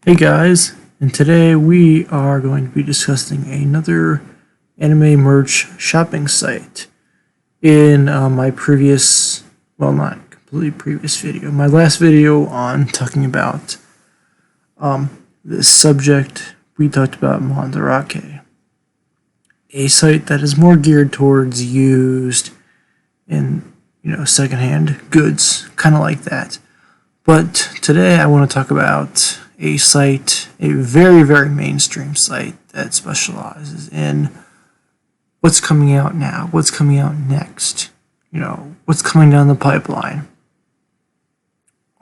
Hey guys, and today we are going to be discussing another anime merch shopping site. In my previous, well, not completely previous video, my last video on talking about this subject, we talked about Mandarake, a site that is more geared towards used and secondhand goods, kind of like that. But today I want to talk about a site, a very, very mainstream site that specializes in what's coming out now, what's coming out next, what's coming down the pipeline,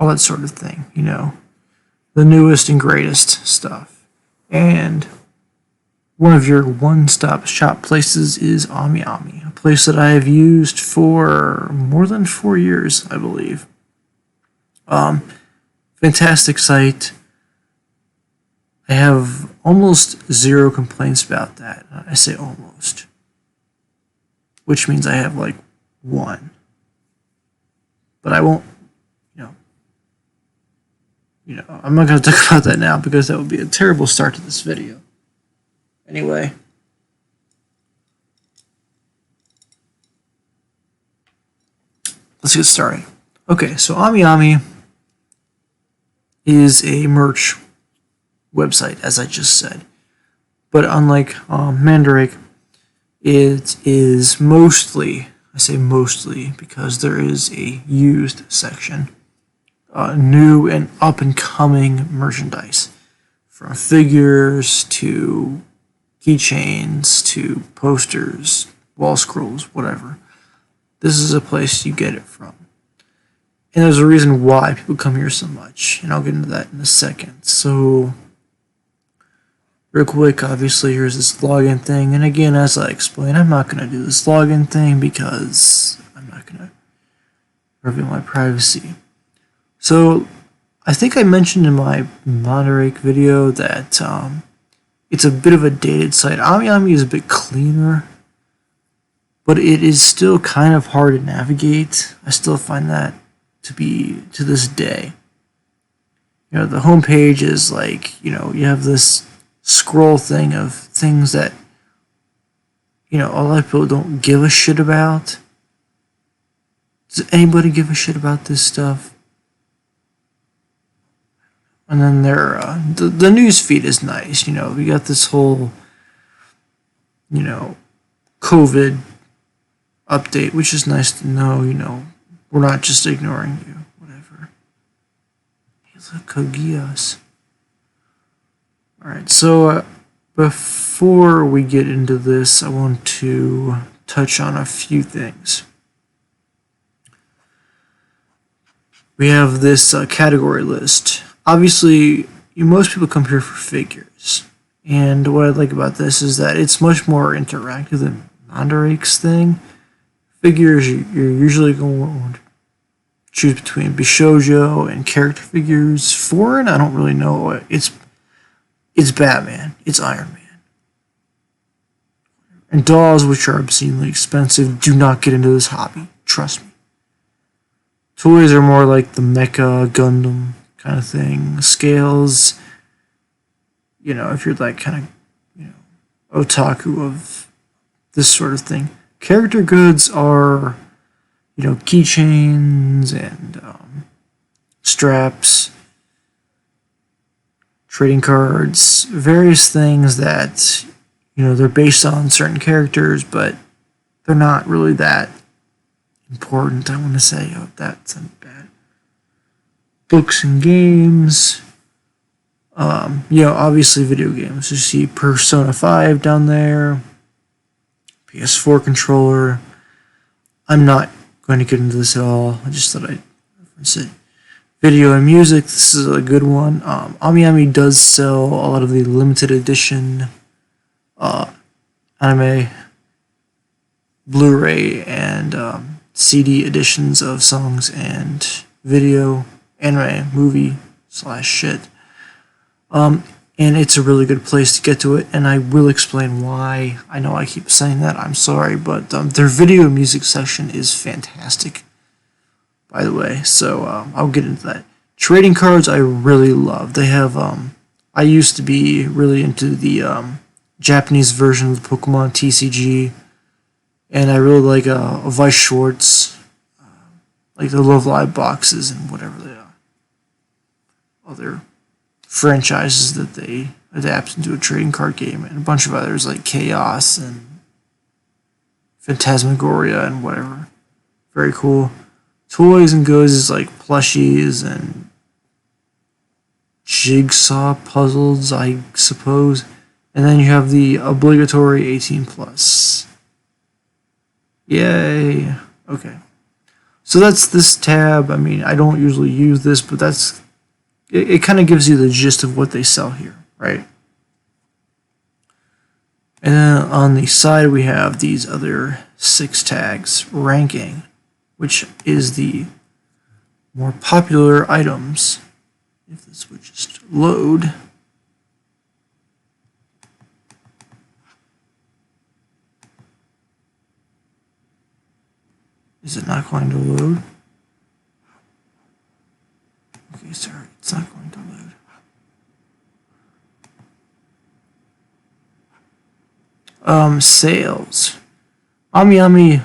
all that sort of thing, the newest and greatest stuff. And one of your one-stop shop places is AmiAmi, a place that I have used for more than 4 years, I believe. Fantastic site. I have almost zero complaints about that. I say almost, which means I have like one. But I won't, I'm not going to talk about that now because that would be a terrible start to this video. Anyway, let's get started. Okay, so AmiAmi is a merch website, as I just said, but unlike Mandarake, it is mostly, I say mostly because there is a used section, new and up and coming merchandise, from figures to keychains to posters, wall scrolls, whatever. This is a place you get it from. And there's a reason why people come here so much, and I'll get into that in a second. So, real quick, obviously, here's this login thing. And again, as I explained, I'm not going to do this login thing because I'm not going to reveal my privacy. So, I think I mentioned in my Mandarake video that it's a bit of a dated site. AmiAmi is a bit cleaner, but it is still kind of hard to navigate. I still find that to be to this day. The homepage is like, you have this scroll thing of things that, a lot of people don't give a shit about. Does anybody give a shit about this stuff? And then the news feed is nice. We got this whole, COVID update, which is nice to know, we're not just ignoring you, whatever. Hey, look, Kogias. Alright, so before we get into this, I want to touch on a few things. We have this category list. Obviously, most people come here for figures. And what I like about this is that it's much more interactive than Mandarake's thing. Figures, you're usually going to choose between Bishoujo and character figures. Foreign, I don't really know. It's Batman. It's Iron Man. And dolls, which are obscenely expensive, do not get into this hobby. Trust me. Toys are more like the Mecha Gundam kind of thing. Scales, if you're like kind of, otaku of this sort of thing. Character goods are, keychains and straps, trading cards, various things that, they're based on certain characters, but they're not really that important. I want to say, that sounded bad. Books and games, obviously video games. You see Persona 5 down there, PS4 controller. I'm not going to get into this at all. I just thought I'd reference it. Video and music, this is a good one. AmiAmi does sell a lot of the limited edition anime, Blu-ray, and CD editions of songs and video, anime, movie / shit. And it's a really good place to get to it, and I will explain why. I know I keep saying that, I'm sorry, but their video and music section is fantastic, by the way, so I'll get into that. Trading cards I really love. They have I used to be really into the Japanese version of the Pokemon TCG, and I really like Vice Schwartz, like the Love Live boxes and whatever the other franchises that they adapt into a trading card game, and a bunch of others like Chaos and Phantasmagoria and whatever. Very cool. Toys and goods is like plushies and jigsaw puzzles, I suppose. And then you have the obligatory 18 plus. Yay. Okay. So that's this tab. I mean, I don't usually use this, but it kind of gives you the gist of what they sell here, right? And then on the side we have these other 6 tags, ranking, which is the more popular items. If this would just load. Is it not going to load? Okay, sorry, it's not going to load. Sales. AmiAmi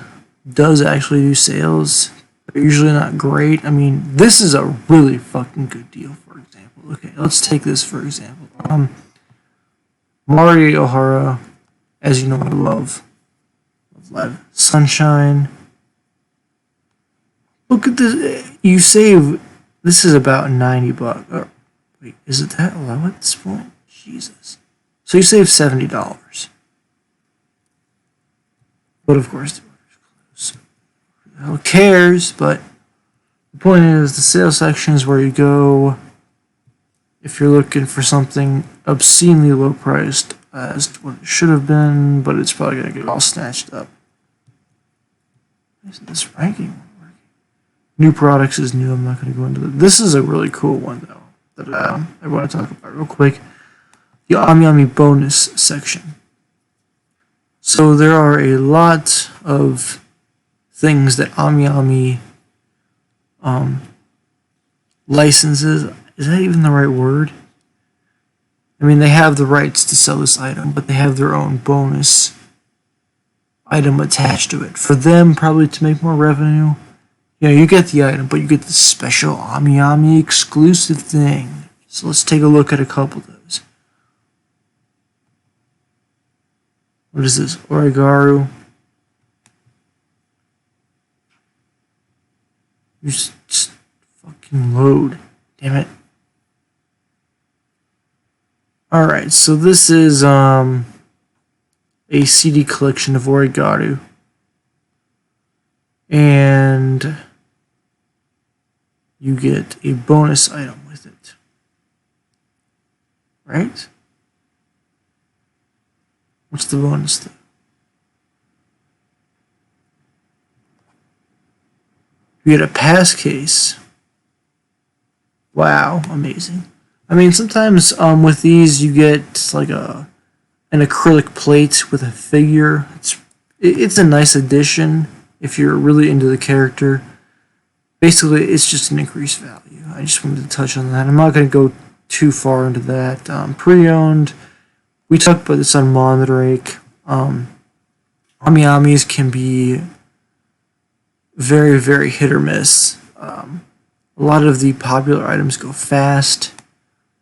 does actually do sales. They're usually not great. I mean, this is a really fucking good deal, for example. Okay, let's take this for example. Mari Ohara, as you know, I love Live Sunshine. Look at this. You save. This is about 90 bucks. Oh, wait, is it that low at this point? Jesus. So you save $70. But of course, who cares? But the point is, the sales section is where you go if you're looking for something obscenely low priced as to what it should have been, but it's probably going to get all snatched up. Isn't this ranking working? New products is new. I'm not going to go into that. This is a really cool one, though, that I want to talk about real quick. The AmiAmi bonus section. So there are a lot of things that AmiAmi licenses. Is that even the right word? I mean, they have the rights to sell this item, but they have their own bonus item attached to it. For them, probably to make more revenue. You know, you get the item, but you get the special AmiAmi exclusive thing. So let's take a look at a couple of those. What is this? Origaru. Just fucking load. Damn it. Alright, so this is a CD collection of Origaru. And you get a bonus item with it. Right? What's the bonus thing? You get a pass case. Wow, amazing. I mean, sometimes with these you get like an acrylic plate with a figure. It's a nice addition if you're really into the character. Basically, it's just an increased value. I just wanted to touch on that. I'm not going to go too far into that. Pre-owned. We talked about this on Mondrake. AmiAmis can be very, very hit or miss. A lot of the popular items go fast,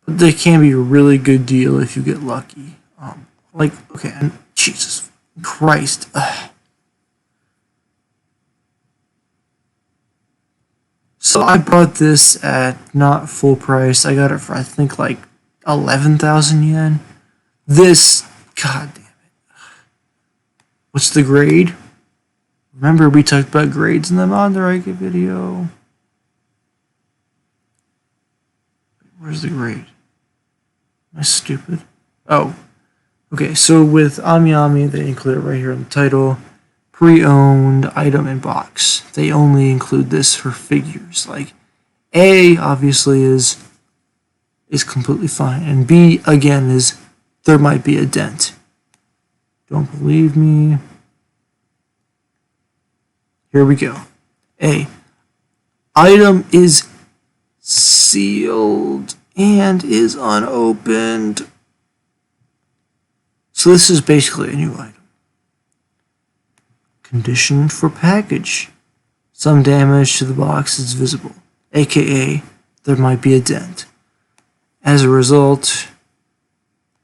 but they can be a really good deal if you get lucky. Okay, and Jesus Christ. So I bought this at not full price. I got it for, I think, like 11,000 yen. This, god damn it. What's the grade? Remember we talked about grades in the Mondrake video. Where's the grade? Am I stupid? Oh. Okay, so with AmiAmi, they include it right here in the title. Pre-owned item in box. They only include this for figures. Like, A, obviously, is completely fine. And B, again, is there might be a dent. Don't believe me? Here we go. A. Item is sealed and is unopened. So this is basically a new item. Condition for package. Some damage to the box is visible, aka there might be a dent. As a result,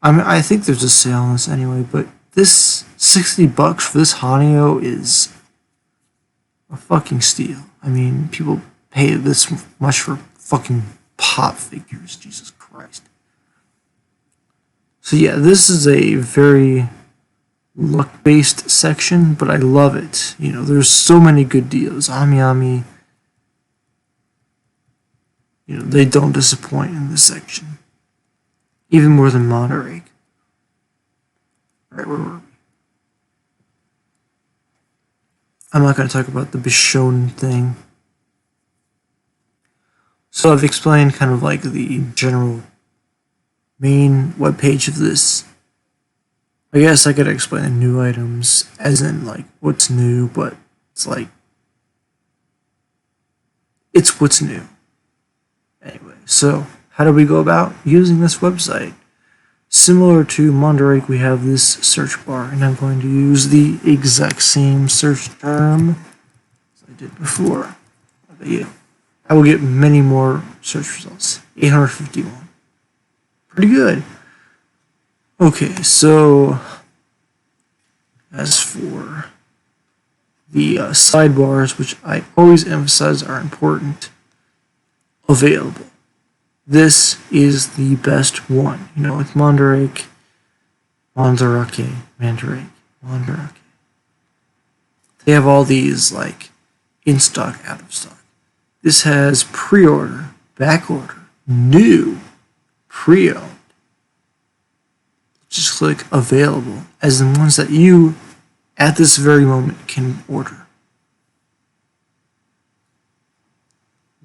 I think there's a sale on this anyway, but this $60 for this Hanyo is a fucking steal. I mean, people pay this much for fucking pop figures, Jesus Christ. So yeah, this is a very luck-based section, but I love it. You know, there's so many good deals. AmiAmi, you know, they don't disappoint in this section. Even more than Monterey. Alright, where were we? I'm not going to talk about the Bishon thing. So I've explained kind of like the general main webpage of this. I guess I could explain the new items as in like what's new, but it's like it's what's new. Anyway, so how do we go about using this website? Similar to Monterey, we have this search bar, and I'm going to use the exact same search term as I did before. But yeah, I will get many more search results. 851. Pretty good. Okay, so as for the sidebars, which I always emphasize are important, available. This is the best one. You know, with Mandarake. They have all these, like, in stock, out of stock. This has pre-order, back order, new, pre-owned. Just click available as the ones that you, at this very moment, can order.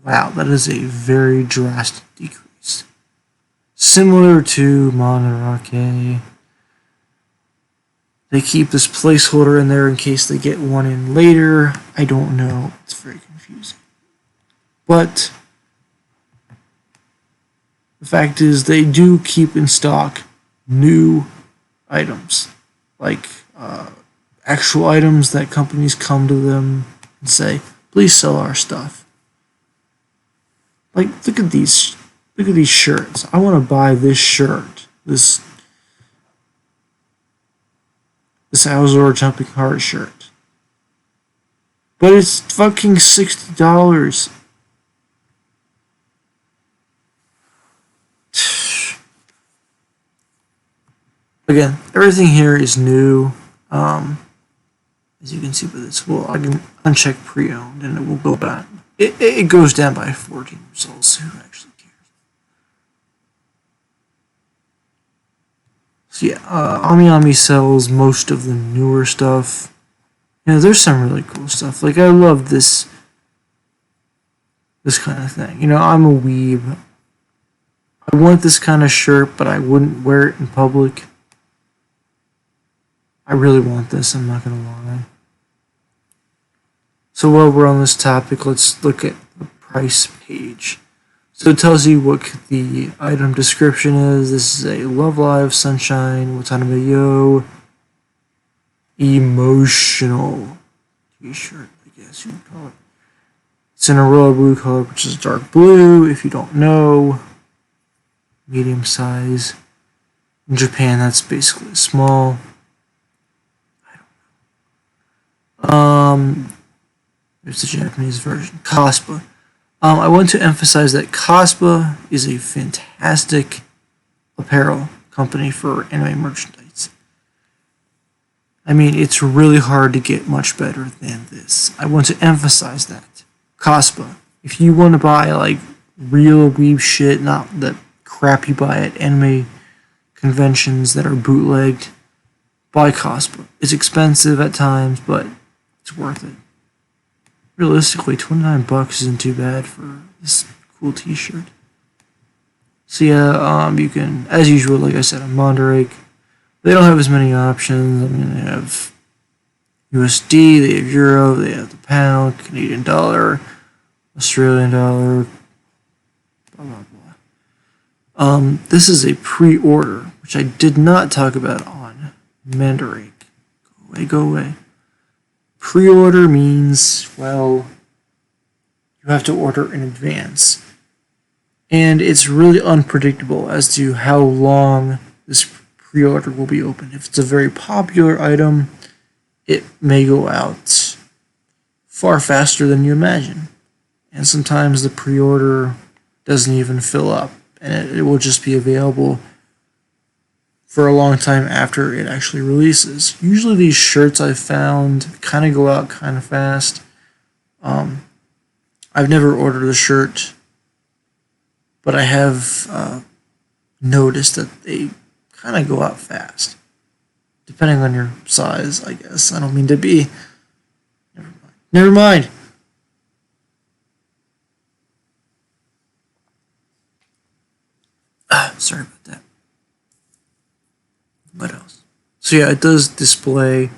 Wow, that is a very drastic decrease. Similar to Monarake, they keep this placeholder in there in case they get one in later. I don't know. It's very confusing. But the fact is they do keep in stock new items, like actual items that companies come to them and say, please sell our stuff. Like, look at these shirts. I want to buy this shirt, this Alzor Jumping Heart shirt, but it's fucking $60. Again, everything here is new. As you can see with this, well, I can uncheck pre-owned and it will go back. It goes down by 14 results. Who actually cares? So yeah, AmiAmi sells most of the newer stuff. You know, there's some really cool stuff. Like, I love this kind of thing. You know, I'm a weeb. I want this kind of shirt, but I wouldn't wear it in public. I really want this, I'm not gonna lie. So while we're on this topic, let's look at the price page. So it tells you what the item description is. This is a Love Live Sunshine Watanabe Yo emotional t-shirt, I guess you would call it. It's in a royal blue color, which is dark blue, if you don't know. Medium size. In Japan, that's basically small. There's the Japanese version, Kaspa. I want to emphasize that Kaspa is a fantastic apparel company for anime merchandise. I mean, it's really hard to get much better than this. I want to emphasize that. Kaspa. If you want to buy, like, real weeb shit, not the crap you buy at anime conventions that are bootlegged, buy Kaspa. It's expensive at times, but it's worth it. Realistically, $29 isn't too bad for this cool t-shirt. So yeah, you can, as usual, like I said, on Monterey, they don't have as many options. I mean, they have USD, they have Euro, they have the pound, Canadian dollar, Australian dollar, blah, blah, blah. This is a pre-order, which I did not talk about on Mandarake. Go away, go away. Pre-order means, well, you have to order in advance. And it's really unpredictable as to how long this pre-order will be open. If it's a very popular item, it may go out far faster than you imagine. And sometimes the pre-order doesn't even fill up, and it will just be available for a long time after it actually releases. Usually these shirts I've found kind of go out kind of fast. I've never ordered a shirt, but I have noticed that they kind of go out fast, depending on your size, I guess. I don't mean to be. Never mind. Sorry about that. What else? So yeah, it does display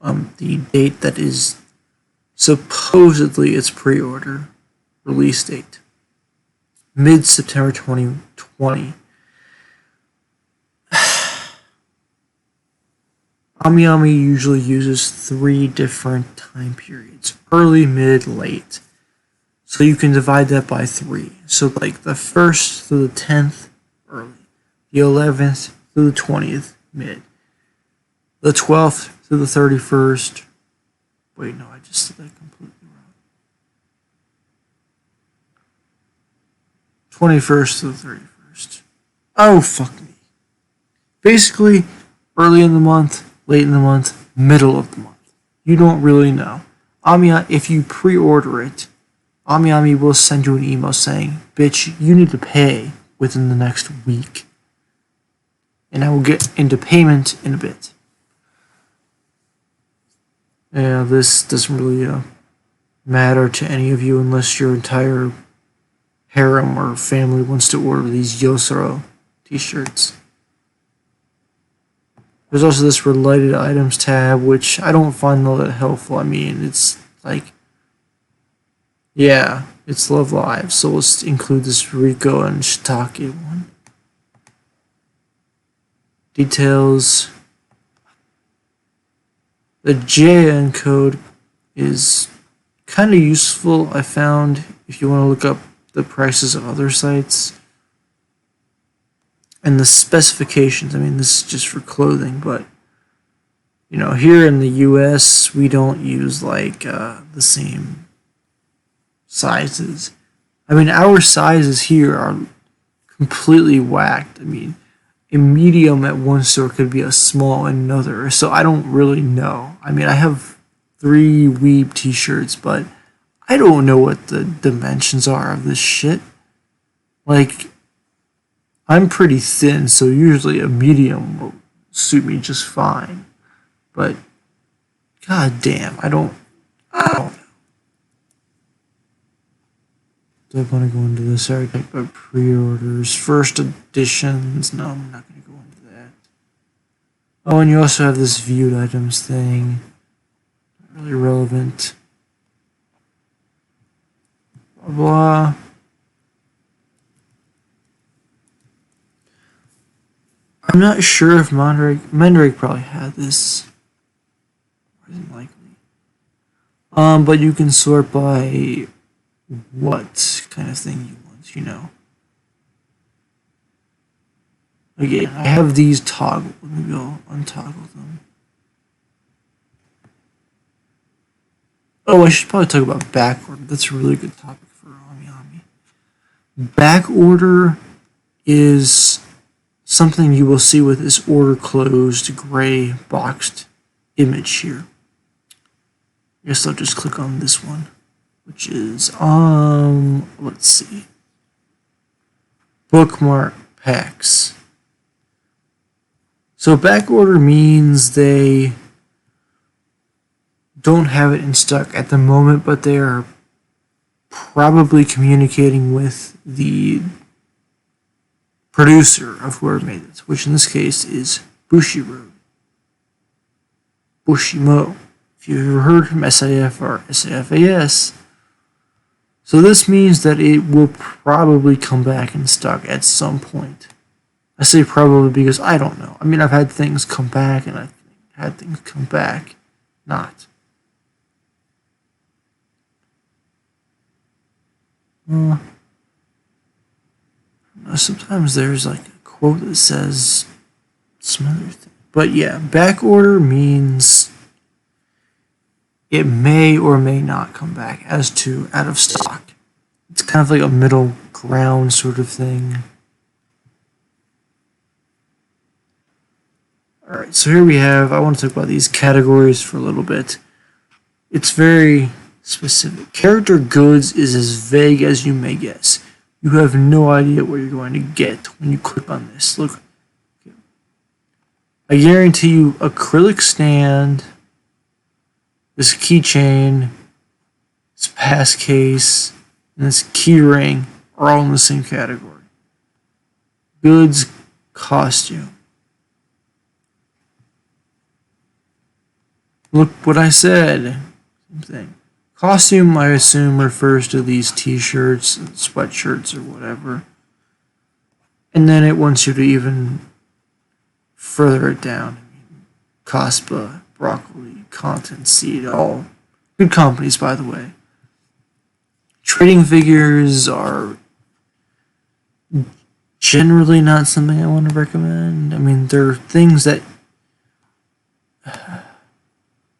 the date that is supposedly its pre-order release date. Mid-September 2020. AmiAmi usually uses 3 different time periods. Early, mid, late. So you can divide that by 3. So like the 1st through the 10th, early. The 11th through the 20th, mid. The 12th through the 31st. Wait, no, I just said that completely wrong. 21st to the 31st. Oh, fuck me. Basically, early in the month, late in the month, middle of the month. You don't really know. If you pre-order it, AmiAmi will send you an email saying, bitch, you need to pay within the next week. And I will get into payment in a bit. Yeah, this doesn't really matter to any of you unless your entire harem or family wants to order these Yosoro t-shirts. There's also this related items tab, which I don't find all that helpful. I mean, it's like, yeah, it's Love Live, so let's include this Riko and Shiitake one. Details. The JN code is kind of useful, I found, if you want to look up the prices of other sites. And the specifications, I mean, this is just for clothing, but, you know, here in the US, we don't use, like, the same sizes. I mean, our sizes here are completely whacked. I mean, a medium at one store could be a small in another, so I don't really know. I mean, I have 3 Weeb t-shirts, but I don't know what the dimensions are of this shit. Like, I'm pretty thin, so usually a medium will suit me just fine. But, god damn, I don't know. Do I want to go into this? I already talked about pre-orders, first editions. No, I'm not going to go into that. Oh, and you also have this viewed items thing. Not really relevant. Blah, blah. I'm not sure if Mandarake probably had this. More than likely. But you can sort by what kind of thing you want, you know. Again, I have these toggled. Maybe I'll untoggle them. Oh, I should probably talk about backorder. That's a really good topic for AmiAmi. Backorder is something you will see with this order closed gray boxed image here. I guess I'll just click on this one, which is, let's see, bookmark packs. So backorder means they don't have it in stock at the moment, but they are probably communicating with the producer of whoever made it, which in this case is Bushiroad. Bushimo. If you've ever heard from SAF or SAFAS. So this means that it will probably come back in stock at some point. I say probably because I don't know. I mean, I've had things come back and I've had things come back not. Sometimes there's like a quote that says some other thing. But yeah, back order means it may or may not come back as to out of stock. It's kind of like a middle ground sort of thing. Alright, so here we have, I want to talk about these categories for a little bit. It's very specific. Character goods is as vague as you may guess. You have no idea what you're going to get when you click on this. Look. I guarantee you acrylic stand, this keychain, this pass case, and this key ring are all in the same category. Goods, costume. Look what I said. Same thing. Costume, I assume, refers to these t-shirts and sweatshirts or whatever. And then it wants you to even further it down. Cospa, Broccoli, Content Seed, all good companies, by the way. Trading figures are generally not something I want to recommend. I mean, there are things that...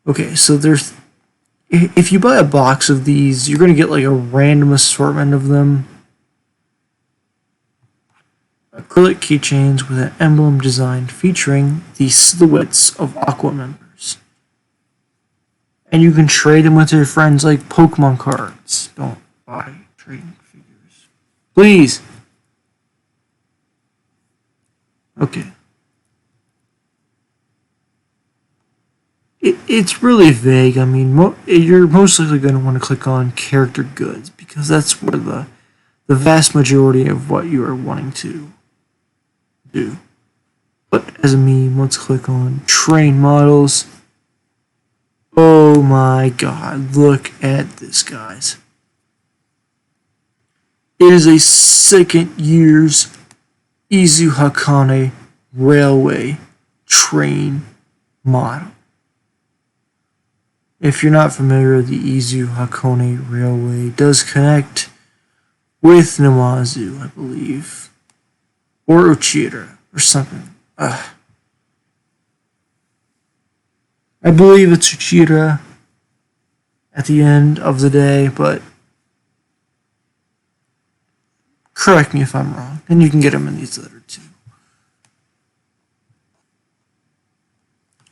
Okay, so there's... If you buy a box of these, you're going to get like a random assortment of them. Acrylic keychains with an emblem design featuring the silhouettes of Aqua members. And you can trade them with your friends like Pokemon cards. Don't buy trading figures. Please! Okay. It's really vague. I mean, you're most likely going to want to click on character goods because that's where the vast majority of what you are wanting to do. But as a meme, let's click on train models. Oh my god, look at this, guys. It is a second year's Izu Hakane railway train model. If you're not familiar, the Izu Hakone Railway does connect with Namazu, I believe. Or Uchida, or something. I believe it's Uchida at the end of the day, but correct me if I'm wrong. And you can get them in these later too.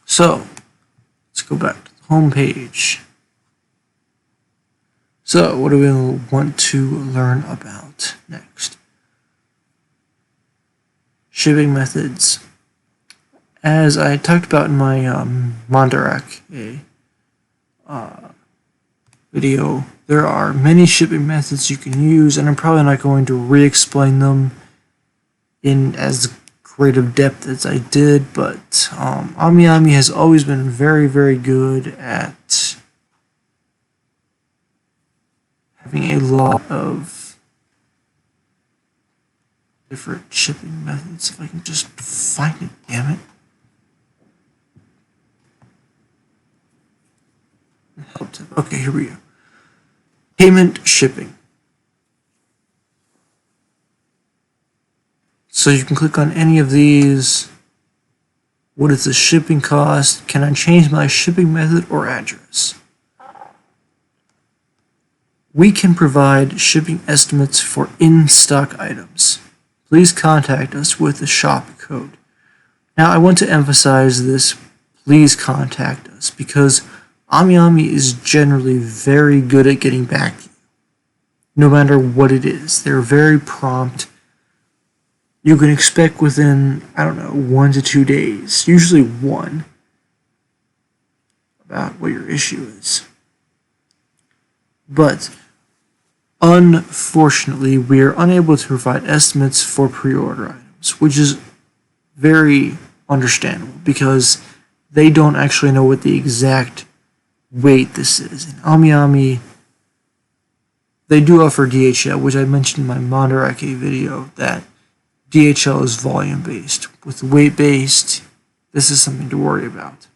So, let's go back to homepage. So, what do we want to learn about next? Shipping methods. As I talked about in my Mandarak video, there are many shipping methods you can use, and I'm probably not going to re-explain them in as great of depth as I did, but AmiAmi has always been very, very good at having a lot of different shipping methods. If I can just find it, damn it. Okay, here we go. Payment shipping. So you can click on any of these. What is the shipping cost? Can I change my shipping method or address? We can provide shipping estimates for in-stock items. Please contact us with the shop code. Now I want to emphasize this, please contact us, because AmiAmi is generally very good at getting back to you, no matter what it is. They're very prompt. You can expect within, 1 to 2 days, usually one, about what your issue is. But unfortunately, we are unable to provide estimates for pre-order items, which is very understandable because they don't actually know what the exact weight this is. And AmiAmi They do offer DHL, which I mentioned in my Mandarake video, that DHL is volume based. With weight based, this is something to worry about.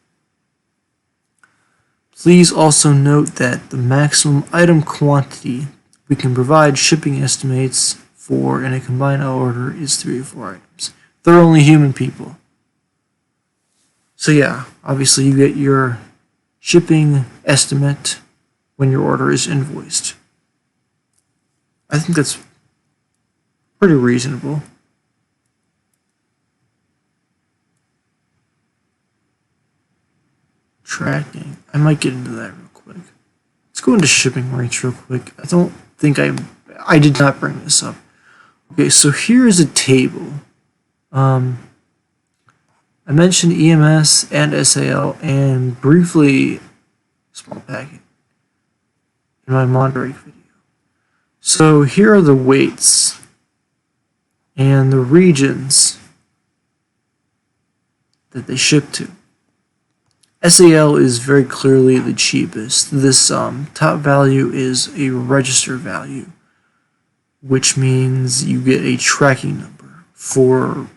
Please also note that the maximum item quantity we can provide shipping estimates for in a combined order is 3 or 4 items. They're only human people. So yeah, obviously you get your shipping estimate when your order is invoiced. I think that's pretty reasonable. Tracking. I might get into that real quick. Let's go into shipping rates real quick. I don't think I did not bring this up. Okay, so here is a table. I mentioned EMS and SAL and briefly small packet in my Monterey video. So here are the weights and the regions that they ship to. SAL is very clearly the cheapest. This top value is a register value, which means you get a tracking number for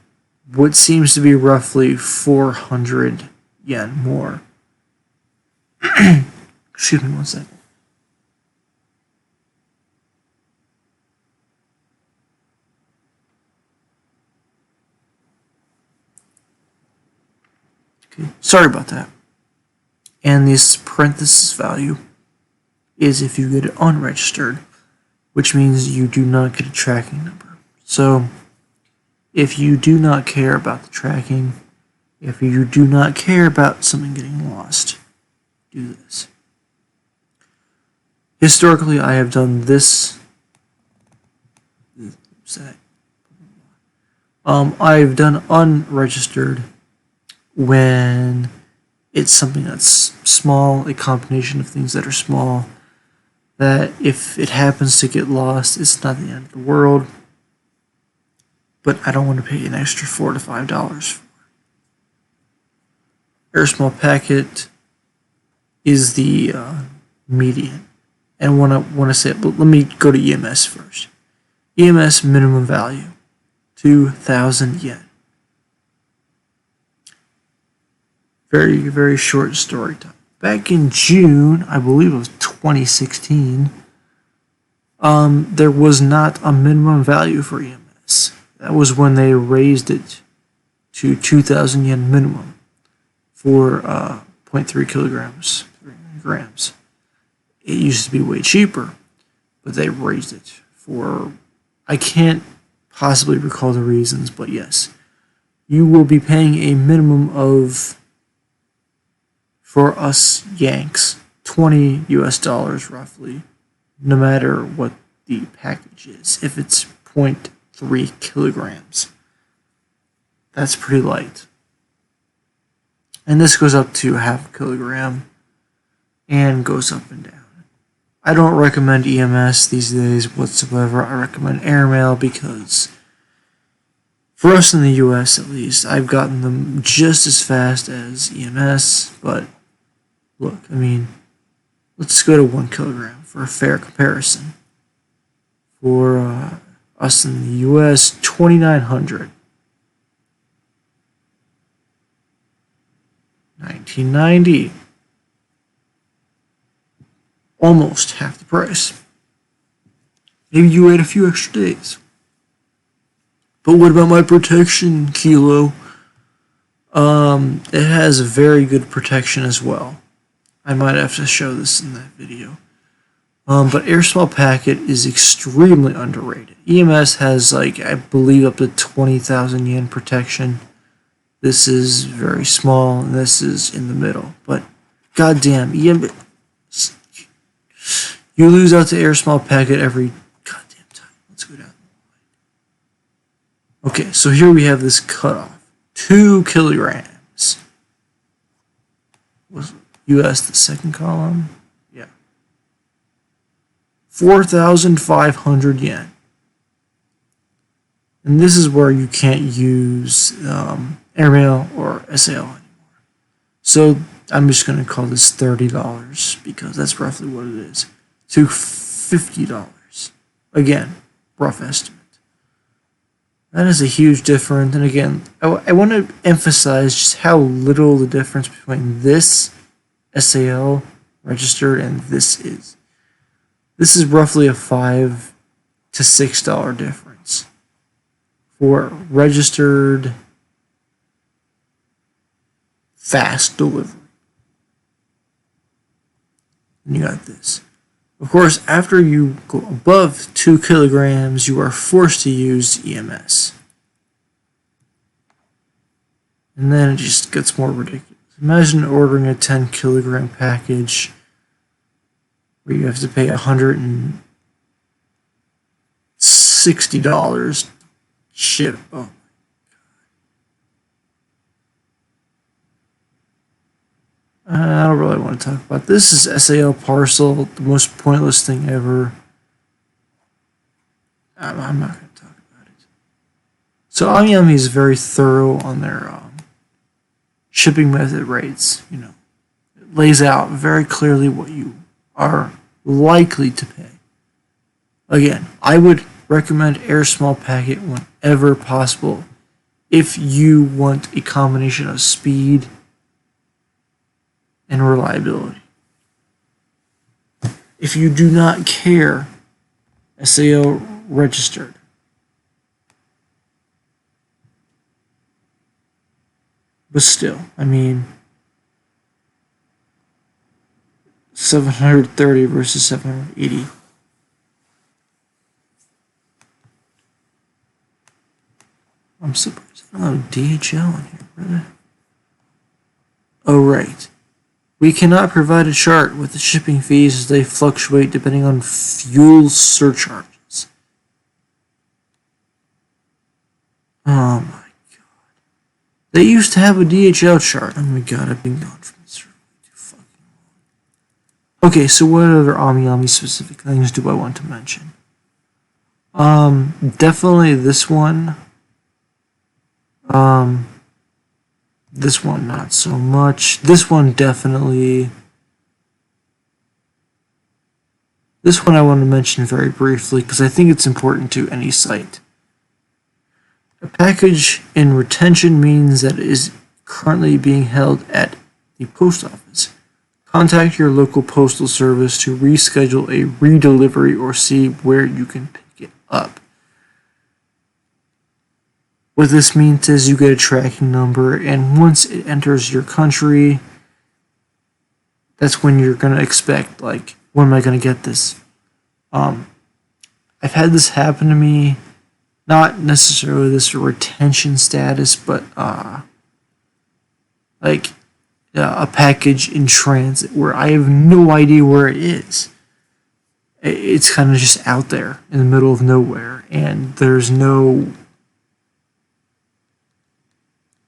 what seems to be roughly 400 yen more. Excuse me 1 second. Okay, sorry about that. And this parenthesis value is if you get it unregistered, which means you do not get a tracking number. So if you do not care about the tracking, if you do not care about something getting lost, do this. Historically, I have done this. I've done unregistered when it's something that's small, a combination of things that are small, that if it happens to get lost, it's not the end of the world, but I don't want to pay an extra $4 to $5 for it. Air small packet is the median. And when I want to say it, let me go to EMS first. EMS minimum value, 2,000 yen. Very, very short story time. Back in June, I believe it was 2016, there was not a minimum value for EMS. That was when they raised it to 2,000 yen minimum for 0.3 kilograms, 3 grams. It used to be way cheaper, but they raised it for, I can't possibly recall the reasons, but yes, you will be paying a minimum of, for us Yanks, $20 US roughly, no matter what the package is. If it's 0.3 kilograms, that's pretty light. And this goes up to half a kilogram and goes up and down. I don't recommend EMS these days whatsoever. I recommend airmail because for us in the US at least, I've gotten them just as fast as EMS, but look, I mean, let's go to 1 kilogram for a fair comparison. For us in the US, 2,900. 1990. Almost half the price. Maybe you wait a few extra days. But what about my protection, Keelloo? It has a very good protection as well. I might have to show this in that video. But air small packet is extremely underrated. EMS has, like, I believe up to 20,000 yen protection. This is very small, and this is in the middle. But goddamn, EMS, you lose out to air small packet every goddamn time. Let's go down the line. Okay, so here we have this cutoff. 2 kilograms. Was US the second column? Yeah. 4,500 yen. And this is where you can't use airmail or SAL anymore. So I'm just going to call this $30 because that's roughly what it is. To $50. Again, rough estimate. That is a huge difference. And again, I want to emphasize just how little the difference between this SAL registered and this is. This is roughly a $5 to $6 difference for registered fast delivery. And you got this. Of course, after you go above 2 kilograms, you are forced to use EMS. And then it just gets more ridiculous. Imagine ordering a 10 kilogram package where you have to pay $160 ship. Oh. I don't really want to talk about this. This is SAL parcel, the most pointless thing ever. I'm not going to talk about it. So AmiAmi is very thorough on their shipping method rates. You know, it lays out very clearly what you are likely to pay. Again, I would recommend air small packet whenever possible if you want a combination of speed and reliability. If you do not care, SAO registered. But still, I mean, 730 versus 780. I'm surprised I don't have DHL in here, brother. Oh, right. We cannot provide a chart with the shipping fees as they fluctuate depending on fuel surcharges. Oh my god. They used to have a DHL chart. Oh my god, I've been gone from this for too fucking long. Okay, so what other AmiAmi specific things do I want to mention? Definitely this one. This one not so much. This one definitely. This one I want to mention very briefly because I think it's important to any site. A package in retention means that it is currently being held at the post office. Contact your local postal service to reschedule a redelivery or see where you can pick it up. What this means is you get a tracking number, and once it enters your country, that's when you're going to expect, like, when am I going to get this? I've had this happen to me, not necessarily this retention status, but, like, a package in transit where I have no idea where it is. It's kind of just out there in the middle of nowhere, and there's no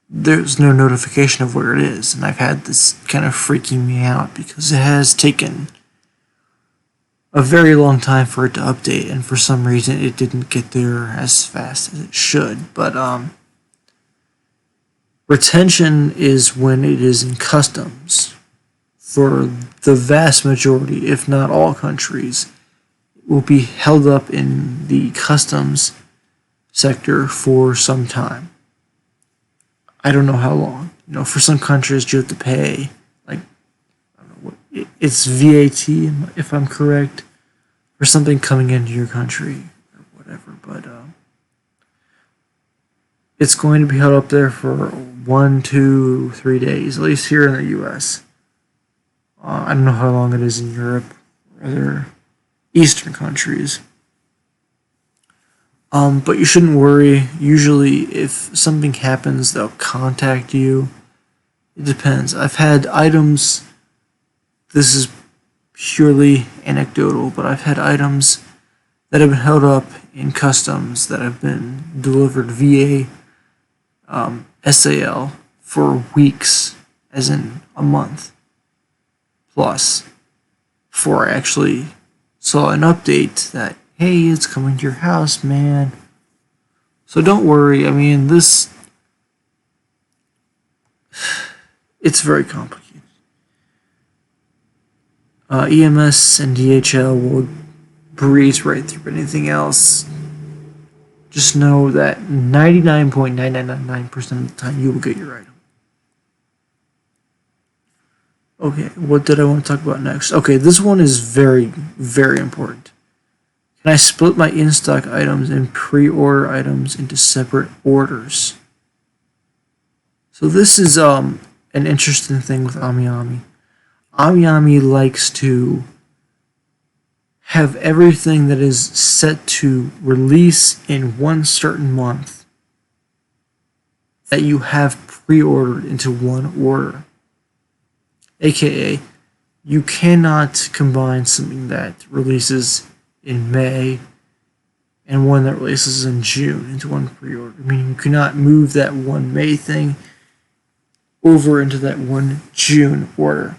notification of where it is, and I've had this kind of freaking me out because it has taken a very long time for it to update, and for some reason it didn't get there as fast as it should. But retention is when it is in customs. For the vast majority, if not all countries, it will be held up in the customs sector for some time. I don't know how long. You know, for some countries you have to pay, like, I don't know what, it's VAT, if I'm correct, for something coming into your country or whatever. But it's going to be held up there for 1, 2, 3 days, at least here in the U.S. I don't know how long it is in Europe or other Eastern countries. But you shouldn't worry. Usually, if something happens, they'll contact you. It depends. I've had items, this is purely anecdotal, but I've had items that have been held up in customs that have been delivered via SAL for weeks, as in a month plus, before I actually saw an update that, hey, it's coming to your house, man. So don't worry. I mean, it's very complicated. EMS and DHL will breeze right through anything else. Just know that 99.9999% of the time you will get your item. Okay, what did I want to talk about next? Okay, this one is very, very important. Can I split my in-stock items and pre-order items into separate orders? So this is an interesting thing with AmiAmi. AmiAmi likes to have everything that is set to release in one certain month that you have pre-ordered into one order. AKA, you cannot combine something that releases in May and one that releases in June into one pre-order. Meaning you cannot move that one May thing over into that one June order.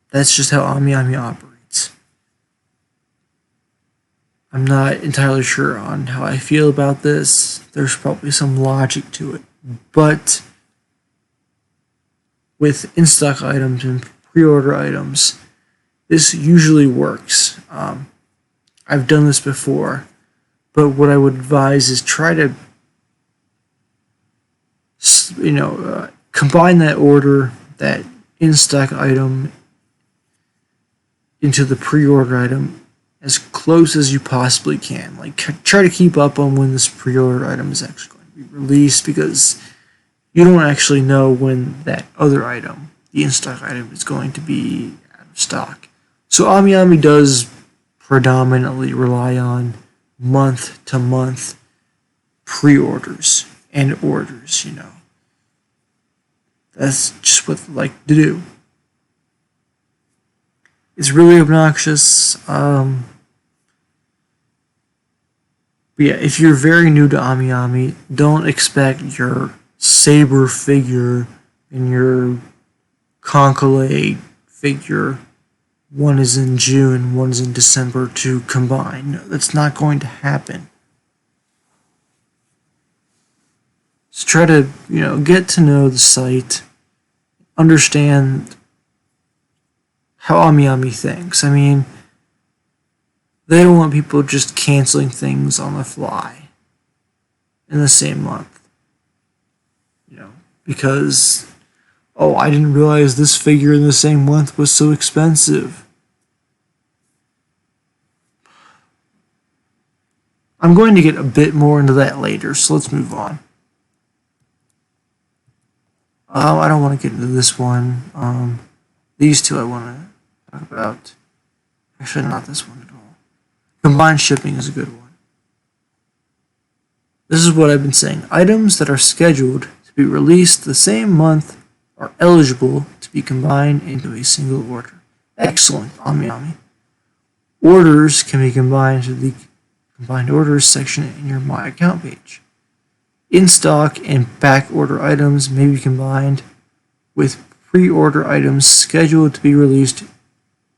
That's just how AmiAmi operates. I'm not entirely sure on how I feel about this. There's probably some logic to it. But with in-stock items and pre-order items, this usually works. I've done this before, but what I would advise is try to, combine that order, that in-stock item, into the pre-order item as close as you possibly can. Like, try to keep up on when this pre-order item is actually going to be released, because you don't actually know when that other item, the in-stock item, is going to be out of stock. So AmiAmi does predominantly rely on month-to-month pre-orders and orders, That's just what they like to do. It's really obnoxious. But yeah, if you're very new to AmiAmi, don't expect your Saber figure and your Concolate figure, one is in June, one is in December, to combine. No, that's not going to happen. So try to, get to know the site, understand how AmiAmi thinks. I mean, they don't want people just canceling things on the fly in the same month. Because, I didn't realize this figure in the same month was so expensive. I'm going to get a bit more into that later, so let's move on. I don't want to get into this one. These two I want to talk about. Actually, not this one at all. Combined shipping is a good one. This is what I've been saying. Items that are scheduled to be released the same month are eligible to be combined into a single order. Excellent, AmiAmi. Orders can be combined to the combined orders section in your My Account page. In-stock and back-order items may be combined with pre-order items scheduled to be released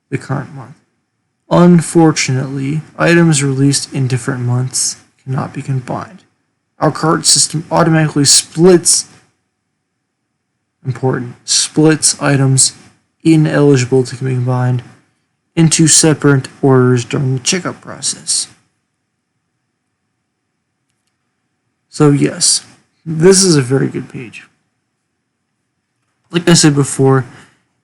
the current month. Unfortunately, items released in different months cannot be combined. Our cart system automatically splits items ineligible to be combined into separate orders during the checkout process. So yes, this is a very good page. Like I said before,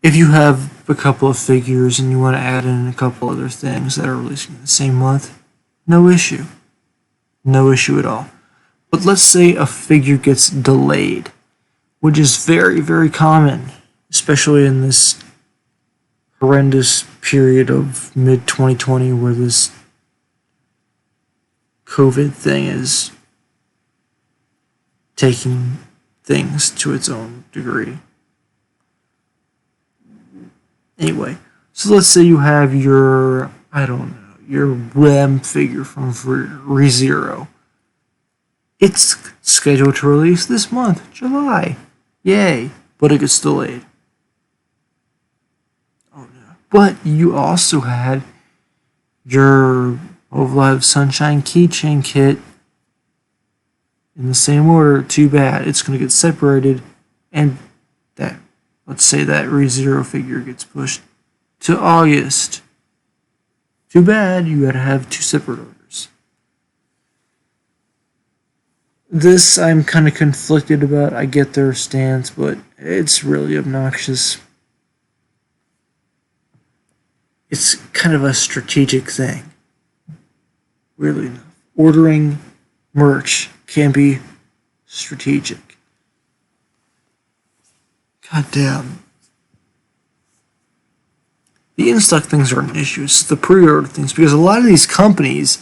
if you have a couple of figures and you want to add in a couple other things that are releasing in the same month, no issue. No issue at all. But let's say a figure gets delayed, which is very, very common, especially in this horrendous period of mid-2020 where this COVID thing is taking things to its own degree. Anyway, so let's say you have your, your Rem figure from ReZero. It's scheduled to release this month, July. Yay, but it gets delayed. Oh no. But you also had your Ovalive Sunshine Keychain Kit in the same order. Too bad. It's going to get separated, and let's say that ReZero figure gets pushed to August. Too bad, you gotta have 2 separate orders. This I'm kind of conflicted about. I get their stance, but it's really obnoxious. It's kind of a strategic thing. Weirdly enough. Ordering merch can be strategic. God damn. The in-stock things are an issue. It's the pre-order things, because a lot of these companies,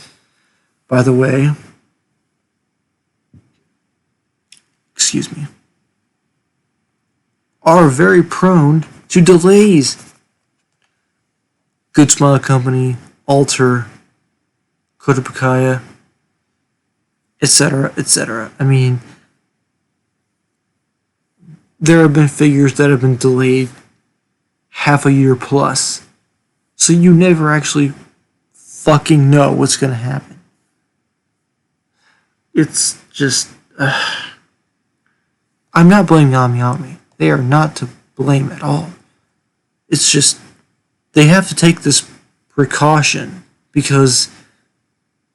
by the way, excuse me, are very prone to delays. Good Smile Company, Alter, Kotapakaya, etc., etc. I mean, there have been figures that have been delayed half a year plus. So you never actually fucking know what's going to happen. It's just... I'm not blaming AmiAmi. They are not to blame at all. It's just they have to take this precaution because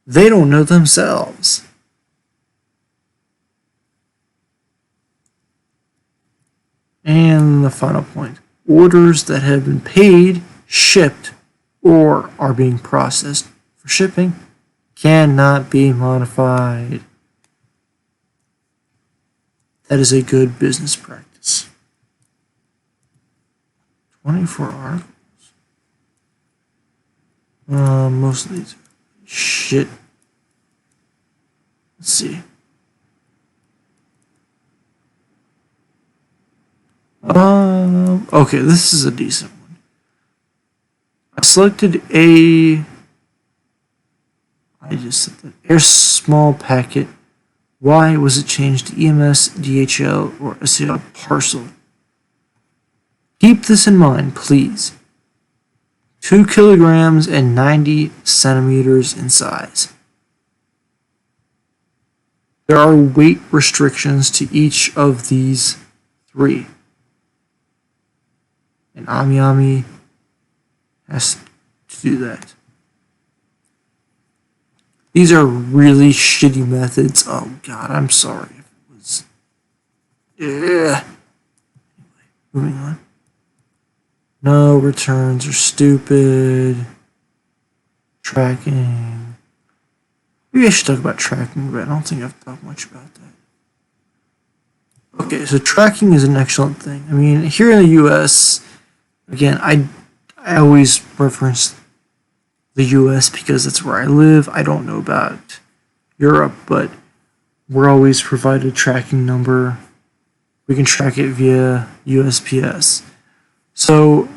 they don't know themselves. And the final point. Orders that have been paid, shipped, or are being processed for shipping cannot be modified. That is a good business practice. 24 articles. Most of these are shit. Let's see. Okay, this is a decent one. I selected I just said that. Air small packet. Why was it changed to EMS, DHL, or SCL parcel? Keep this in mind, please. 2 kilograms and 90 centimeters in size. There are weight restrictions to each of these 3. And AmiAmi has to do that. These are really shitty methods. Oh god, I'm sorry if it was... Anyway, moving on. No, returns are stupid. Tracking. Maybe I should talk about tracking, but I don't think I've talked much about that. Okay, so tracking is an excellent thing. I mean, here in the US, again, I always reference the US because that's where I live. I don't know about Europe, but we're always provided a tracking number. We can track it via USPS. So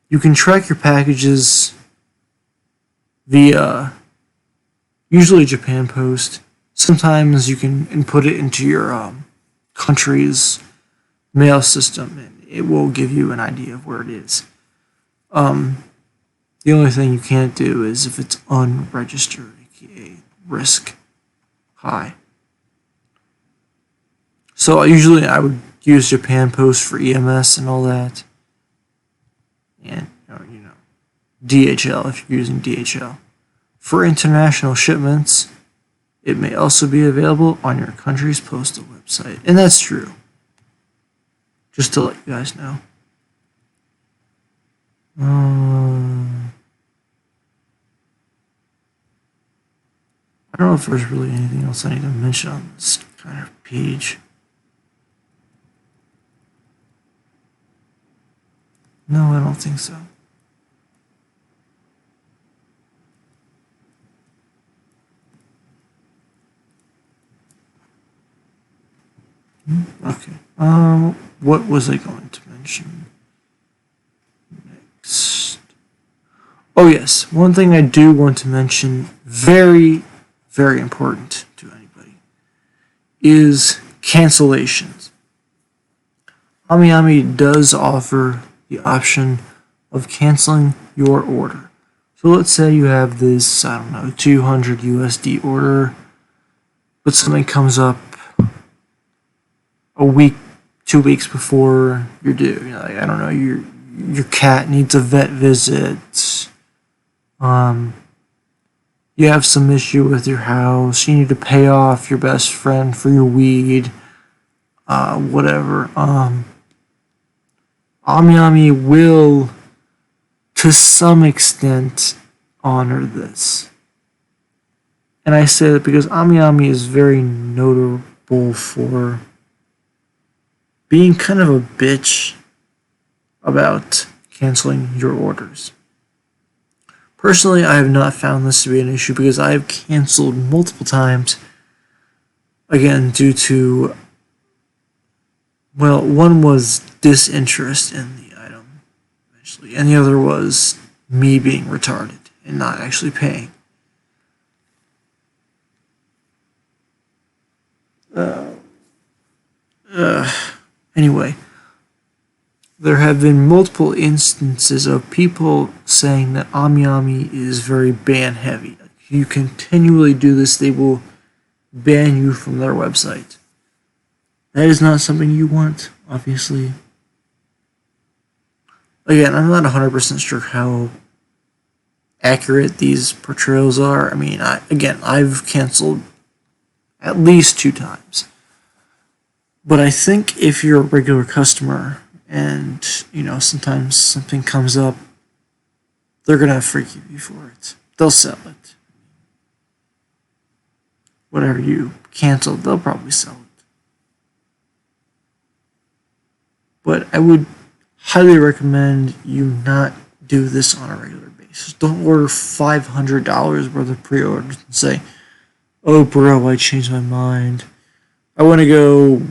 you can track your packages via usually Japan Post. Sometimes you can input it into your country's mail system and it will give you an idea of where it is. The only thing you can't do is if it's unregistered, aka risk high. So usually I would use Japan Post for EMS and all that. And, DHL if you're using DHL. For international shipments, it may also be available on your country's postal website. And that's true. Just to let you guys know. I don't know if there's really anything else I need to mention on this kind of page. No, I don't think so. Okay. What was I going to mention next? Oh yes, one thing I do want to mention, very, very important to anybody, is cancellations. AmiAmi does offer the option of canceling your order. So let's say you have this, 200 USD order, but something comes up a week, 2 weeks before you're due. Your cat needs a vet visit, You have some issue with your house, you need to pay off your best friend for your weed, whatever. AmiAmi will, to some extent, honor this. And I say that because AmiAmi is very notable for being kind of a bitch about canceling your orders. Personally, I have not found this to be an issue because I have canceled multiple times, again, due to, well, one was disinterest in the item, eventually, and the other was me being retarded and not actually paying. Anyway, there have been multiple instances of people saying that AmiAmi is very ban heavy. If you continually do this, they will ban you from their website. That is not something you want, obviously. Again, I'm not 100% sure how accurate these portrayals are. I mean, I've canceled at least 2 times. But I think if you're a regular customer and, sometimes something comes up, they're going to forgive you for it. They'll sell it. Whatever you canceled, they'll probably sell it. But I would highly recommend you not do this on a regular basis. Don't order $500 worth of pre-orders and say, "Oh, bro, I changed my mind. I want to go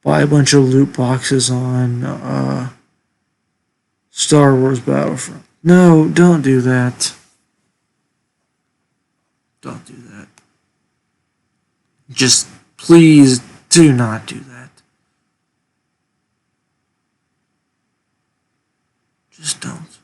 buy a bunch of loot boxes on Star Wars Battlefront." No, don't do that. Don't do that. Just please do not do that. Just don't.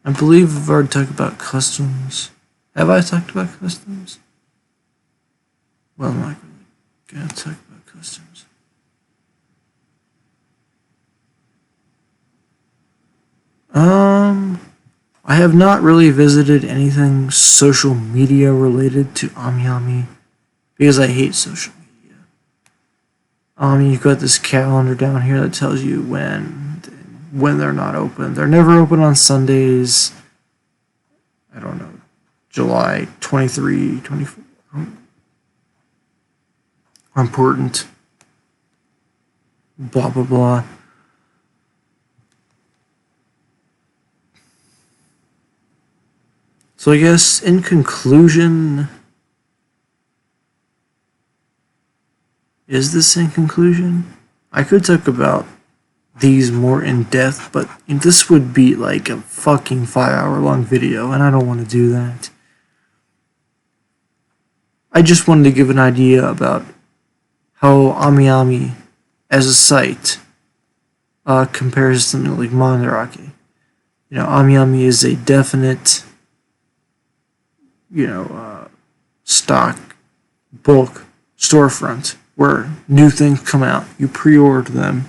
I believe I've already talked about customs. Have I talked about customs? Well, I'm not really gonna talk about customs. I have not really visited anything social media related to AmiAmi because I hate social media. You've got this calendar down here that tells you when they're not open. They're never open on Sundays. I don't know. July 23, 24. Important. Blah, blah, blah. So I guess in conclusion, is this in conclusion? I could talk about these more in depth, but this would be like a fucking 5-hour long video, and I don't want to do that. I just wanted to give an idea about how AmiAmi as a site compares to something like Mandarake. AmiAmi is a definite, stock bulk storefront where new things come out. You pre-order them.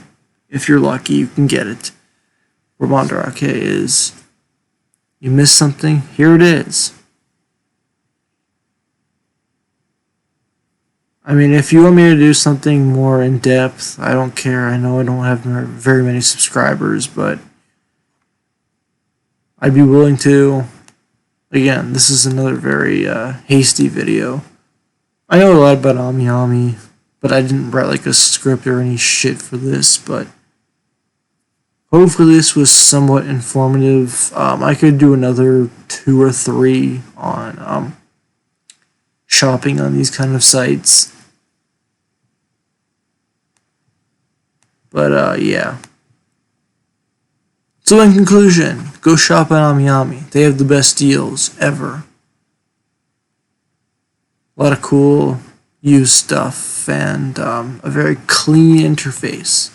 If you're lucky, you can get it. Where Mandarake is, you miss something, here it is. I mean, if you want me to do something more in depth, I don't care. I know I don't have very many subscribers, but I'd be willing to. Again, this is another very hasty video. I know a lot about AmiAmi, but I didn't write like a script or any shit for this, but hopefully this was somewhat informative. I could do another 2 or 3 on shopping on these kind of sites. But yeah. So in conclusion, go shop at AmiAmi. They have the best deals ever. A lot of cool used stuff and a very clean interface.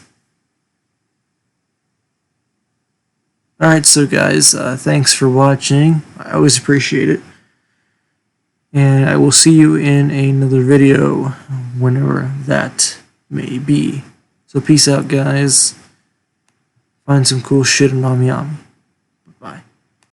Alright, so guys, thanks for watching. I always appreciate it. And I will see you in another video whenever that may be. So peace out, guys. Find some cool shit in AmiAmi.